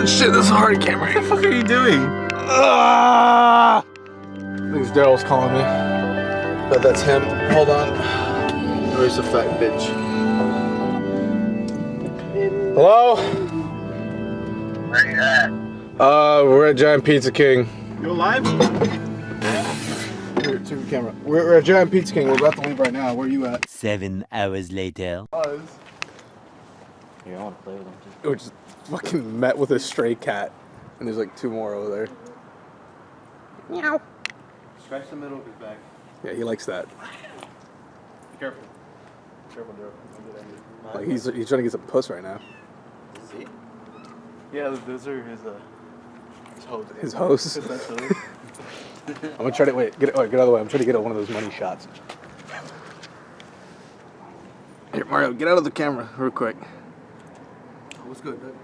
Shit, this is a hard camera. What the fuck are you doing? I think Daryl's calling me. But that's him. Hold on. Where's the fat bitch? Hello? Where you at? We're at Giant Pizza King. You alive? Here, to the camera. We're at Giant Pizza King. We're about to leave right now. Where are you at? 7 hours later. Here, I want to play with them too. We just fucking met with a stray cat. And there's like 2 more over there. Meow. Scratch the middle of his back. Yeah, he likes that. Be careful. Careful, Daryl. Like he's trying to get some puss right now. See? Yeah, those are his hoes. His hosts. Essentially. I'm gonna try to get out of the way. I'm trying to get one of those money shots. Here, Mario, get out of the camera real quick. What's good, dude?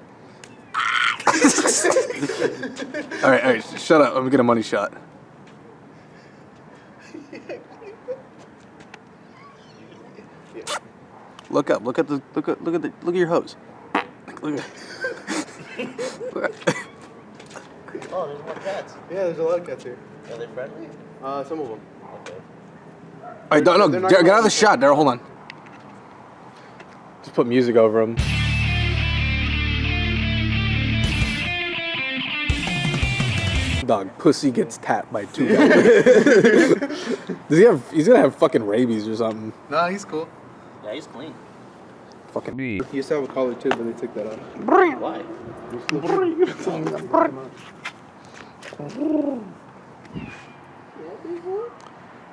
all right, shut up. I'm gonna get a money shot. Look up. Look at your hose. Look at. Oh, there's more cats. Yeah, there's a lot of cats here. Are they friendly? Some of them. Okay. All right, no, get out of the shot, Daryl. Hold on. Just put music over them. Dog, pussy gets tapped by 2 guys. He's gonna have fucking rabies or something. Nah, he's cool. Yeah, he's clean. Fucking. He used to have a collar too, but they took that off. Why?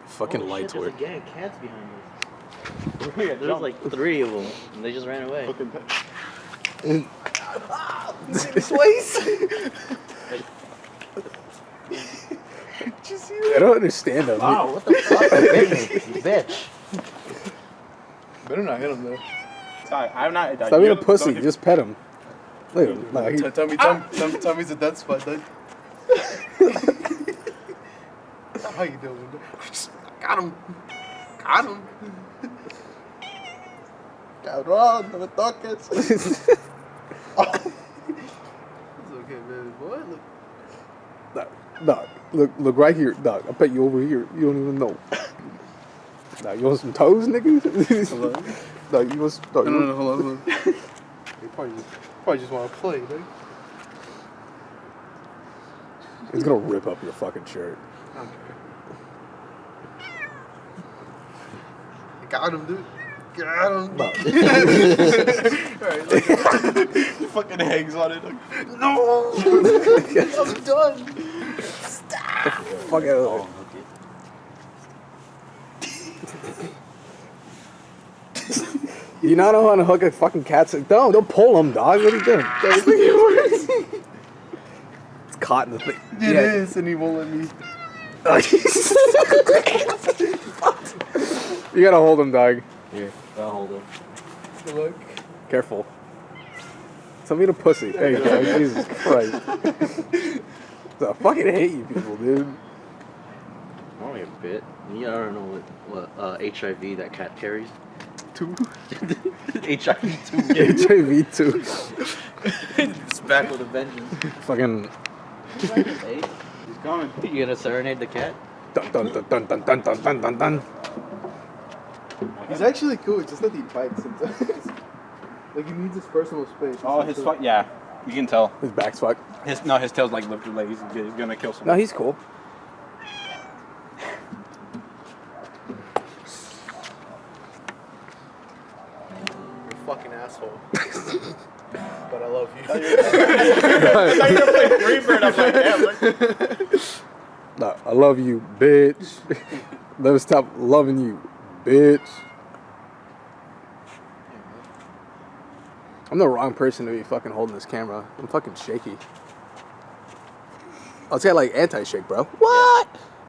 Fucking lights work. There's a gang of cats behind us. There's like 3 of them, and they just ran away. I don't understand them. Wow, what the fuck? Bit me, you bitch. Better not hit him though. Sorry, I'm not. Stop being a pussy. Just pet him. Look at him. No, Tommy's a dead spot, dude. How you doing? Got him. Got him. Cabrón, no me toques. It's okay, man. Boy, look. Dog, look right here. Dog, I bet you over here. You don't even know. Dog, you want some toes, nigga? Dog, you want some... Dog, No, hold on. You probably just want to play, dude. He's gonna rip up your fucking shirt. Okay. Got him, dude. Got him. No. Alright, look. He fucking hangs on it. Like, no! I'm done. Stop. Fuck out of there. You not know how to hook a fucking cat? No, don't pull him, dog. What are you doing? It's caught in the thing. It is, and he won't let me. You gotta hold him, dog. Here, I'll hold him. Look. Careful. Tell me to pussy. There you go. Jesus Christ. I fucking hate you people, dude. Only a bit. You don't know what HIV that cat carries. 2. HIV 2. HIV 2. It's back with a vengeance. Fucking. Hey, He's coming. you gonna serenade the cat? Dun dun dun dun dun dun dun dun dun dun. He's actually cool. It's just that he bites sometimes. Like, he needs his personal space. Oh, his fuck, yeah. You can tell. His back's fucked. His tail's like lifted, like he's gonna kill No, someone. he's cool. You're a fucking asshole. But I love you. No, I love you, bitch. Never stop loving you, bitch. I'm the wrong person to be fucking holding this camera. I'm fucking shaky. Oh, it's got like anti-shake, bro. What?